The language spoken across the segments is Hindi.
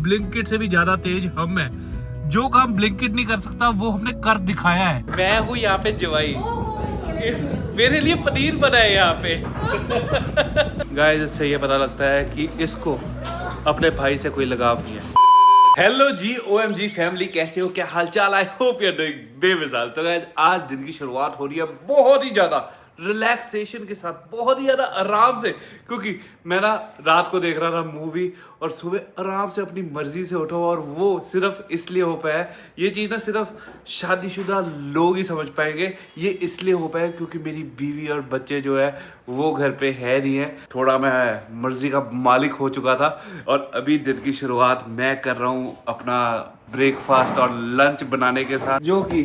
ब्लिंकिट से भी ज्यादा तेज हम हैं। जो काम ब्लिंकिट नहीं कर सकता वो हमने कर दिखाया है। मैं हूँ यहाँ पे जवाई, मेरे लिए पनीर बना है यहाँ पे। गाइस इससे ये पता लगता है कि इसको अपने भाई से कोई लगाव नहीं है। हेलो जी, OMG फैमिली, कैसे हो, क्या हालचाल? I hope you are doing बेमिसाल। तो गाइस आज दिन की शुरुआत हो रही है बहुत ही ज्यादा रिलैक्सेशन के साथ, बहुत ही ज्यादा आराम से, क्योंकि मैं ना रात को देख रहा था मूवी और सुबह आराम से अपनी मर्जी से उठा, और वो सिर्फ इसलिए हो पाया। ये चीज़ ना सिर्फ शादीशुदा लोग ही समझ पाएंगे। ये इसलिए हो पाया क्योंकि मेरी बीवी और बच्चे जो है वो घर पे है नहीं है। थोड़ा मैं मर्जी का मालिक हो चुका था और अभी दिन की शुरुआत मैं कर रहा हूँ अपना ब्रेकफास्ट और लंच बनाने के साथ, जो कि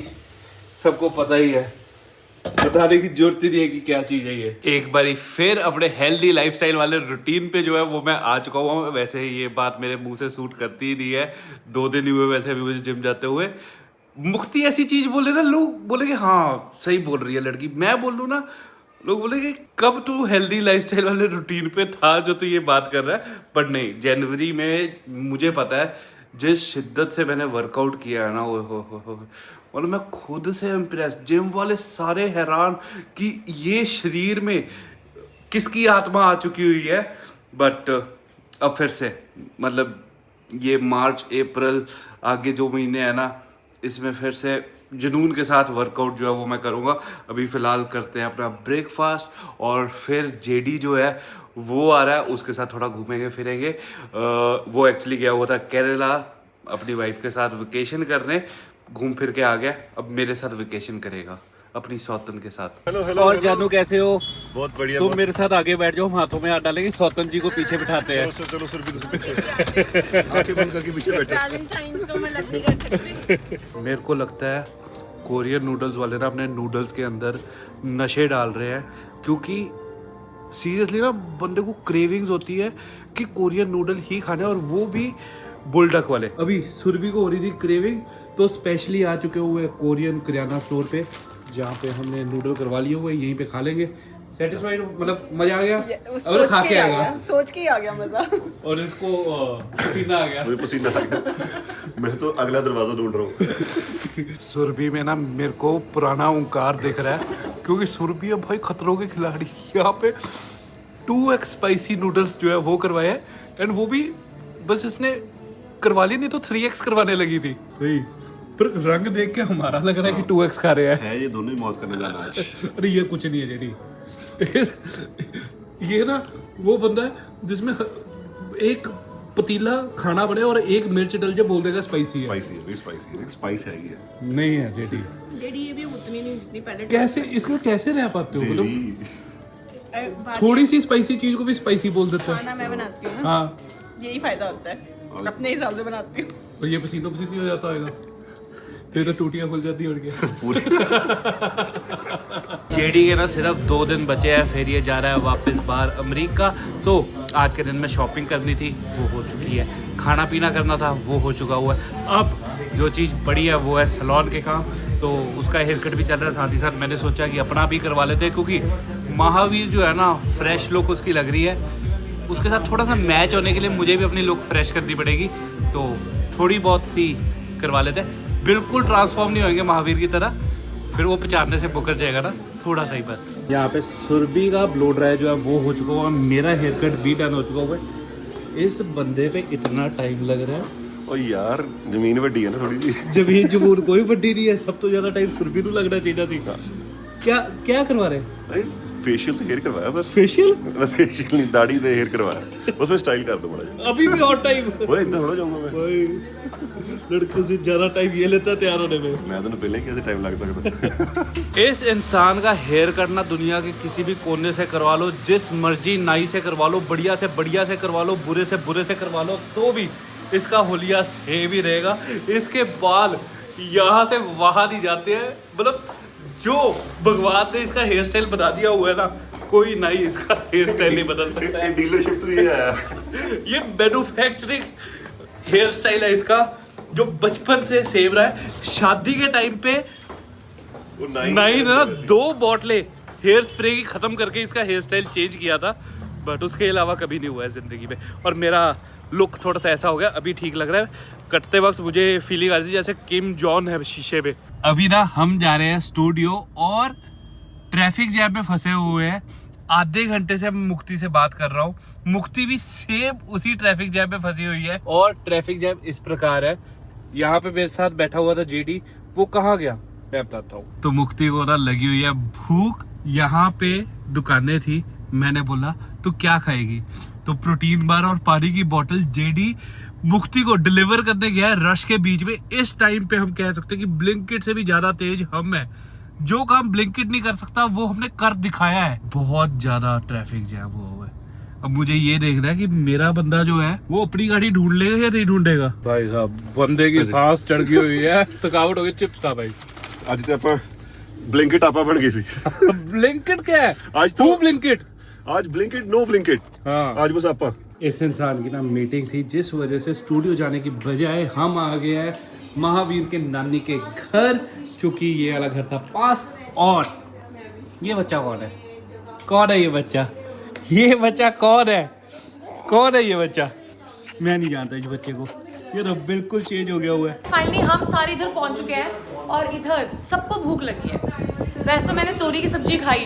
सबको पता ही है, बताने की जरूरत ही नहीं है कि क्या चीज है ये। एक बारी फिर अपने हेल्दी लाइफस्टाइल वाले रूटीन पे जो है वो मैं आ चुका हूँ। वैसे ये बात मेरे मुंह से सूट करती ही नहीं है, 2 दिन ही हुए वैसे भी मुझे जिम जाते हुए। मुक्ति ऐसी चीज बोले ना, लोग बोलेंगे हाँ सही बोल रही है लड़की। मैं बोल लूँ ना, लोग बोलेंगे कब तू हेल्दी लाइफस्टाइल वाले रूटीन पे था जो तू ये बात कर रहा है। बट नहीं, जनवरी में मुझे पता है जिस शिद्दत से मैंने वर्कआउट किया है ना, हो और मैं खुद से इम्प्रेस। जिम वाले सारे हैरान कि ये शरीर में किसकी आत्मा आ चुकी हुई है। बट अब फिर से मतलब ये मार्च अप्रैल आगे जो महीने है ना, इसमें फिर से जुनून के साथ वर्कआउट जो है वो मैं करूँगा। अभी फ़िलहाल करते हैं अपना ब्रेकफास्ट और फिर जेडी जो है वो आ रहा है, उसके साथ थोड़ा घूमेंगे फिरेंगे। वो एक्चुअली गया हुआ था केरला अपनी वाइफ के साथ वेकेशन करने, घूम फिर के आ गया। अब मेरे साथ वेकेशन करेगा अपनी सौतन के साथ। हेलो और जानू कैसे हो? बहुत बढ़िया। तुम मेरे साथ आगे बैठ जाओ, हाथों में हाथ डालेंगे, सौतन जी को पीछे बिठाते हैं। चलो सर भी पीछे आंखें बंद करके पीछे बैठे। वैलेंटाइन्स को मैं लग नहीं कर सकती। मेरे को लगता है कोरियन नूडल्स वाले ना अपने नूडल्स के अंदर नशे डाल रहे हैं, क्योंकि सीरियसली ना बंदे को क्रेविंग्स होती है कि कोरियन नूडल ही खाने, और वो भी बुलडक वाले। अभी सुरभि को हो रही थी क्रेविंग, तो स्पेशली आ चुके हुए कोरियन किराना स्टोर पे, जहाँ पे हमने नूडल करवा लिए हुए, यहीं पे खा लेंगे। सेटिस्फाइड, मतलब मजा आ गया। अब खा के आएगा, सोच के ही आ गया मजा। और इसको पसीना आ गया। मुझे पसीना आ गया। मैं तो अगला दरवाजा ढूंढ रहा हूँ। सुरभि में ना मेरे को पुराना ओंकार दिख रहा है, क्योंकि सुरभि है भाई खतरों के खिलाड़ी। यहाँ पे 2x स्पाइसी नूडल्स जो है वो करवाए हैं, एंड वो भी बस इसने करवा ली, नहीं तो 3x करवाने लगी थी। पर रंग देख के हमारा लग रहा है कि 2x खा रहे हैं। ये दोनों ही मौत करने जाना आज। अरे ये कुछ नहीं है जेडी। ये ना वो बंदा है जिसमें एक पतीला खाना बने और एक मिर्च डल जाए, बोल देगा स्पाइसी है। स्पाइसी स्पाइस है ये। नहीं है जेडी। जेडी ये भी उतनी नहीं जितनी पहले। कैसे इसको कैसे रह पाते हो? मतलब थोड़ी सी स्पाइसी चीज को भी स्पाइसी बोल देते हैं। खाना मैं बनाती हूँ ना, हाँ, यही फायदा होता है, अपने हिसाब से बनाती हूँ। और ये पसीनो पसीनी हो जाता होगा, फिर तो टूटियां खुल जाती है पूरी। जेडी के ना सिर्फ 2 दिन बचे हैं, फिर ये जा रहा है वापस बाहर अमेरिका। तो आज के दिन में शॉपिंग करनी थी, वो हो चुकी है। खाना पीना करना था, वो हो चुका हुआ है। अब जो चीज़ बड़ी है वो है सैलून के काम, तो उसका हेयर कट भी चल रहा है। साथ ही साथ मैंने सोचा कि अपना भी करवा लेते हैं, क्योंकि महावीर जो है ना फ्रेश लुक उसकी लग रही है, उसके साथ थोड़ा सा मैच होने के लिए मुझे भी अपनी लुक फ्रेश करनी पड़ेगी। तो थोड़ी बहुत सी करवा लेते हैं, बिल्कुल ट्रांसफॉर्म नहीं होंगे महावीर की तरह, फिर वो पहचानने से मुकर जाएगा ना, थोड़ा सा ही बस। यहाँ पे सुरभि का ब्लो ड्राई जो है वो हो चुका हुआ, मेरा हेयर कट भी डन हो चुका हुआ है। इस बंदे पे इतना टाइम लग रहा है। और यार जमीन वड्डी है ना थोड़ी सी। जमीन जमून कोई वड्डी नहीं है, सब तो ज्यादा टाइम सुरभि को लगना चाहिए थी। क्या क्या करवा रहे हैं? फेशियल तो हेयर करवाया बस। फेशियल फेशियल नहीं, दाढ़ी पे हेयर करवाया बस। मैं स्टाइल कर दूं बड़ा। अभी भी और टाइम वो इतना थोड़ा जाऊंगा मैं। भाई लड़कों से ज्यादा टाइम ये लेता है तैयार होने में। मैं तो पहले कैसे टाइम लग सकता। इस इंसान का हेयर कटना दुनिया के किसी भी कोने से करवा लो, जिस मर्जी नाई से करवा लो, बढ़िया से करवा लो, बुरे से करवा लो, तो भी इसका हुलिया सेम ही रहेगा। इसके बाल यहाँ से वहां नहीं जाते हैं। मतलब जो भगवान ने इसका हेयर स्टाइल बना दिया हुआ है ना, कोई नाई इसका हेयर स्टाइल नहीं बदल सकता है। डीलरशिप तो ये है। ये मैन्युफैक्चरिंग हेयर स्टाइल है इसका, जो बचपन से सेम रहा है। शादी के टाइम पे नाई ने ना 2 बोतलें हेयर स्प्रे की खत्म करके इसका हेयर स्टाइल चेंज किया था, बट उसके अलावा कभी नहीं हुआ है जिंदगी में। और मेरा लुक थोड़ा सा ऐसा हो गया, अभी ठीक लग रहा है। कटते वक्त मुझे फीलिंग आ रही थी जैसे किम जॉन है शीशे पे। अभी ना हम जा रहे हैं स्टूडियो और ट्रैफिक जैम में फंसे हुए हैं। आधे घंटे से मैं मुक्ति से बात कर रहा हूँ, मुक्ति भी सेम उसी ट्रैफिक जैम में फंसी हुई है। और ट्रैफिक जैम इस प्रकार है, यहाँ पे मेरे साथ बैठा हुआ था जेडी, वो कहाँ गया मैं बताता हूँ। तो मुक्ति को ना लगी हुई है भूख, यहाँ पे दुकानें थी, मैंने बोला तू क्या खाएगी, तो प्रोटीन बार और पानी की बोतल जेडी मुक्ति को डिलीवर करने गया है रश के बीच में। इस टाइम पे हम कह सकते हैं कि ब्लिंकिट से भी ज्यादा तेज हम है। जो काम ब्लिंकिट नहीं कर सकता वो हमने कर दिखाया है। बहुत ज्यादा ट्रैफिक जैम हुआ है। अब मुझे ये देखना है कि मेरा बंदा जो है वो अपनी गाड़ी ढूंढ लेगा या नहीं ढूंढेगा। भाई साहब बंदे की सांस चढ़ हुई है, थकावट हो गई। चिप्स का भाई ਅੱਜ ਤੇ ਆਪਾਂ ਬਲਿੰਕਿਟ ਆਪਾ ਬਣ ਗਏ ਸੀ। ब्लिंकिट क्या है आज तो ब्लिंकिट, आज ब्लिंकिट नो ब्लिंकिट। हाँ आज बस आपा। इस इंसान की ना मीटिंग थी, जिस वजह से स्टूडियो जाने की बजाय हम आ गए हैं महावीर के नानी के घर, क्योंकि ये वाला घर था पास। और ये बच्चा कौन है, कौन है ये बच्चा, ये बच्चा कौन है, कौन है ये बच्चा, मैं नहीं जानता इस बच्चे को। ये तो बिल्कुल चेंज हो गया हुआ है। फाइनली हम सारे इधर पहुंच चुके हैं और इधर सबको भूख लगी है। वैसे तो मैंने तोरी की सब्जी खाई,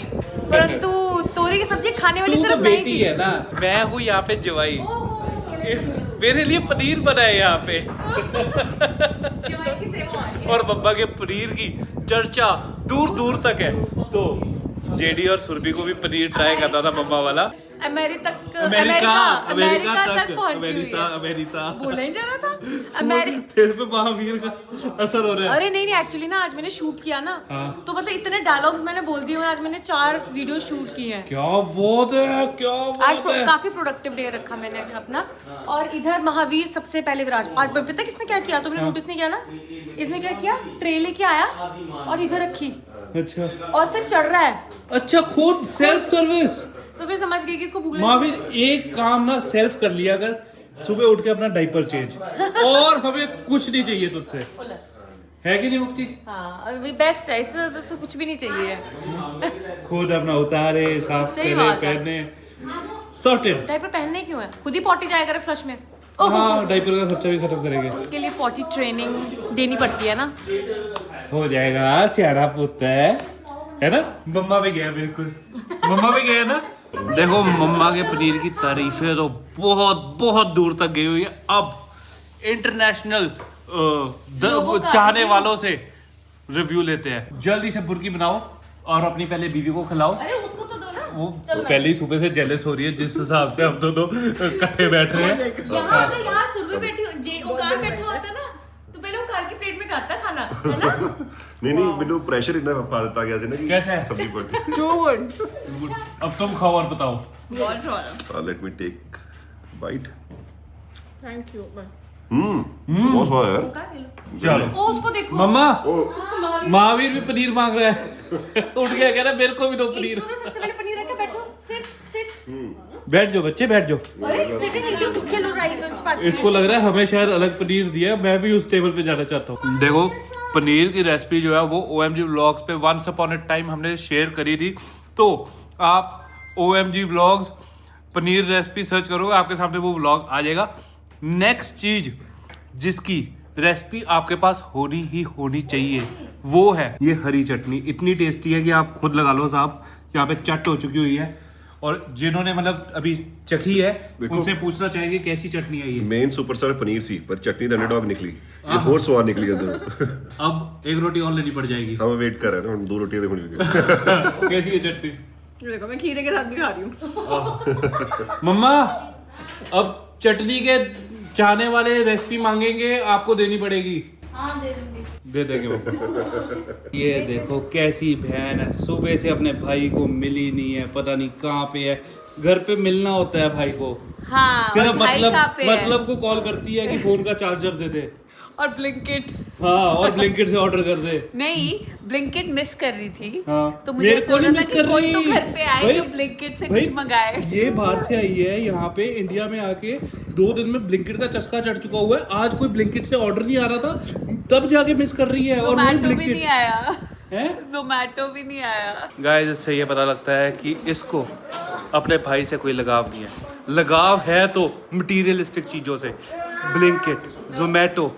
परंतु तोरी की सब्जी खाने वाली सिर्फ मैं ही थी। है ना, मैं हूँ यहाँ पे जवाई, इस मेरे लिए पनीर बना है यहाँ पे। जवाई की सेवा हो रही है। और बब्बा के पनीर की चर्चा दूर दूर तक है। तो जेडी और सुरभि को भी पनीर ट्राई करना था मम्मा वाला। अमेरिका तक पहुंची हुई है। अमेरिका बोला ही जा रहा था अमेरिका। तेरे पे महावीर का असर हो रहा है। अरे नहीं एक्चुअली ना आज मैंने शूट किया ना, तो मतलब इतने डायलॉग्स मैंने बोल दिए। आज मैंने 4 वीडियो शूट किए हैं। क्या बात है, क्या आज काफी प्रोडक्टिव डे रखा मैंने आज अपना। और इधर महावीर सबसे पहले विराज। आज पता किसने क्या किया, तुमने नोटिस नहीं किया ना, इसने क्या किया, ट्रे लेके आया और इधर रखी। अच्छा, और फिर चढ़ रहा है। अच्छा, खुद सेल्फ सर्विस। तो फिर समझ गई कि इसको भूख लगी। महावीर एक काम ना सेल्फ कर लिया अगर, सुबह उठ के अपना डायपर चेंज, और हमें कुछ नहीं चाहिए तुझसे, है कि नहीं मुक्ति? हाँ अभी बेस्ट है, इससे तो कुछ भी नहीं चाहिए। खुद अपना उतारे, साफ करे, पहने, सॉर्टेड। डायपर पहनने क्यों है, खुद ही पॉटी जाया करे फ्लश में। हाँ, डायपर का खर्चा भी खत्म करेंगे। इसके लिए पॉटी ट्रेनिंग देनी पड़ती है ना। हो जाएगा, सियाना पुत्र है ना। मम्मा भी गया, बिल्कुल मम्मा भी गया ना। देखो मम्मा के पनीर की तारीफें तो बहुत बहुत दूर तक गई हुई है। अब इंटरनेशनल चाहने वालों से रिव्यू लेते हैं। जल्दी से बुर्की बनाओ और अपनी पहले बीवी को खिलाओ। अरे उसको तो दो ना। वो पहले ही सुबह से जेलस हो रही है जिस हिसाब से हम दोनों इकट्ठे बैठ रहे हैं। यहाँ अगर यहाँ सुरभि बैठी ओकार बैठा होता ना, तो पहले ओकार की प्लेट में जाता खाना, है ना। नहीं ਮੈਨੂੰ ਪ੍ਰੈਸ਼ਰ ਇੰਨਾ ਪਾ ਦਿੱਤਾ ਗਿਆ ਸੀ ਨਾ ਕਿ कैसा है? सब्जी बन। Too good. अब तुम खाओ और बताओ। बहुत स्वाद। Let me take bite. Thank you. बहुत स्वाद है यार। ओकार ले लो। चलो ओ उसको देखो। मम्मा, महावीर महावीर भी पनीर मांग रहा है। उठ गया, कह रहा मेरे को भी दो पनीर। इसको तो सबसे पहले पनीर रखा, बैठो, सिट। बैठ जाओ बच्चे, बैठ जाओ। अरे सिट नहीं तो किसके लो राइट चपाती। इसको लग रहा है हमें शायद अलग पनीर दिया, मैं भी उस टेबल पे जाना चाहता हूँ। देखो पनीर की रेसिपी जो है वो OMG व्लॉग्स पे वंस अपॉन ए टाइम हमने शेयर करी थी। तो आप OMG vlogs paneer recipe search करोगे, आपके सामने वो व्लॉग आ जाएगा। नेक्स्ट चीज जिसकी रेसिपी आपके पास होनी ही होनी चाहिए वो है ये हरी चटनी। इतनी टेस्टी है कि आप खुद लगा लो साहब। यहाँ पे चट हो चुकी हुई है, और जिन्होंने मतलब अभी चखी है उनसे पूछना चाहेंगे कैसी चटनी है ये। मेन सुपरस्टार पनीर सी पर चटनी द अंडरडॉग निकली, ये और स्वाद निकली अंदर। अब एक रोटी और लेनी पड़ जाएगी। हम वेट कर रहे हैं ना, 2 रोटियां देखो। कैसी है चटनी? देखो मैं खीरे के साथ भी खा रही हूँ। मम्मा, अब चटनी के चाहने वाले रेसिपी मांगेंगे, आपको देनी पड़ेगी। हाँ दे दूंगी। दे देंगे वो। ये देखो कैसी बहन है, सुबह से अपने भाई को मिली नहीं है, पता नहीं कहाँ पे है। घर पे मिलना होता है भाई को, हाँ, सिर्फ भाई कहाँ पे है? मतलब को कॉल करती है कि फोन का चार्जर दे दे। और ब्लिंकिट। हाँ, और ब्लिंकिट से ऑर्डर कर दे। नहीं, ब्लिंकिट मिस कर रही थी। हाँ, तो मुझे मेरे ऐसा को लगा नहीं था मिस कि कर कोई रही। तो घर पे आए भाई, जो ब्लिंकिट से भाई, कुछ मंगाए। ये बाहर से आई है यहाँ पे इंडिया में आके 2 दिन में ब्लिंकिट का चस्का चढ़ चुका हुआ है। आज कोई ब्लिंकिट से ऑर्डर नहीं आ रहा था, तब जाके मिस कर रही है। और जोमैटो भी नहीं आया है, जोमैटो भी नहीं आया। गाइस इससे ये पता लगता है कि इसको अपने भाई से कोई लगाव नहीं है। लगाव है तो मटीरियलिस्टिक चीजों से। ब्लिंकिट, जोमेटो,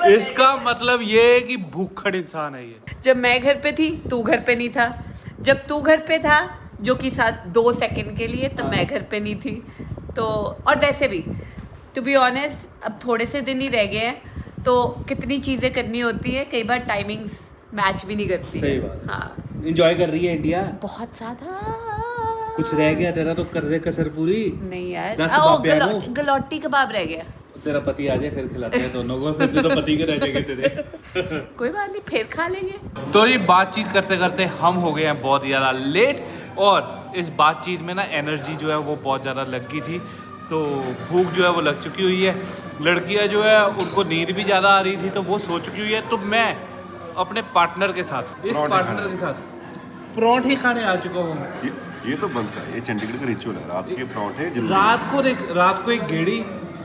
इसका मतलब ये है कि भूखड़ इंसान है ये। जब मैं घर पे थी तू घर पे नहीं था, जब तू घर पे था जो कि था 2 सेकंड के लिए, तब मैं घर पे नहीं थी। तो और वैसे भी टू बी ऑनेस्ट अब थोड़े से दिन ही रह गए हैं तो कितनी चीज़ें करनी होती है, कई बार टाइमिंग्स मैच भी नहीं करती। सही बात। हाँ एंजॉय कर रही है इंडिया। बहुत ज़्यादा। कुछ रह गया तेरा तो कर दे कसर पूरी। नहीं यार, 10 बाबे आनो। गलौटी कबाब रह गया। तेरा पति आ जाए फिर खिलाते हैं दोनों को, फिर तो पति के रह जाएंगे तेरे। कोई बात नहीं, फिर खा लेंगे। तो ये बातचीत करते करते हम हो गए हैं बहुत ज़्यादा लेट, और इस बातचीत में ना एनर्जी जो है वो बहुत ज़्यादा लग गई थी, तो भूख जो है वो लग चुकी हुई है। लड़कियां जो है उनको नींद भी ज़्यादा आ रही थी तो वो सो चुकी हुई है। तो मैं अपने पार्टनर के साथ, इस पराठे पार्टनर खाने। के साथ पराठे खाने आ चुका हूँ। ये तो बनता है, ये चंडीगढ़ का रिचुअल है। रात के पराठे जल्दी रात को एक गेड़ी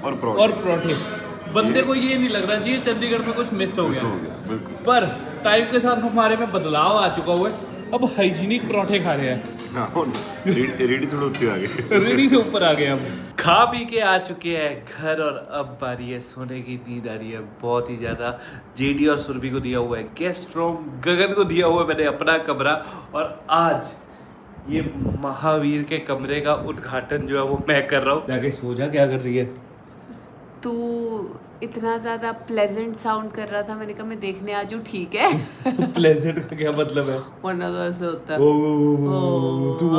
और और पराठे। बंदे को ये नहीं लग रहा चाहिए चंडीगढ़ में कुछ मिस हो मिस गया। हो गया, बिल्कुल। पर टाइम के साथ हमारे में बदलाव आ चुका हुआ है, अब हाइजीनिक पराठे खा रहे हैं। हाँ, रेडी थोड़ा उत्ते आ गए। रेडी से ऊपर आ गए हम। खा पी के आ चुके हैं घर, और अब बारी है सोने की। नींद आ रही है बहुत ही ज़्यादा। जेडी और सुरभि को दिया हुआ है गेस्ट रूम, गगन को दिया हुआ है मैंने अपना कमरा, और आज ये महावीर के कमरे का उद्घाटन जो है वो मैं कर रहा हूँ। जाके सो जा, क्या कर रही है तू इतना ज़्यादा प्लेजेंट साउंड कर रहा था, मैंने कहा मैं देखने आ जाऊँ, ठीक है। प्लेजेंट का क्या मतलब है? वरना तो ऐसे होता है। तू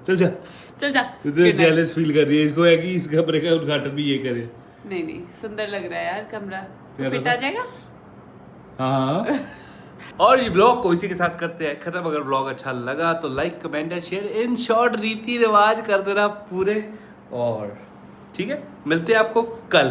चल जा, चल जा। तू Good night. जेलस फील कर रही है। इसको है कि इस कमरे का उद्घाटन भी ये करे। नहीं नहीं, सुंदर लग रहा है यार कमरा। क्या तो फिट लगा? आ जाएगा। हाँ। और ये ब्लॉग को इसी के साथ करते हैं खत्म। अगर ब्लॉग अच्छा लगा तो like, comment and share. In short रीति रिवाज कर देना पूरे। और ठीक है, मिलते हैं आपको कल।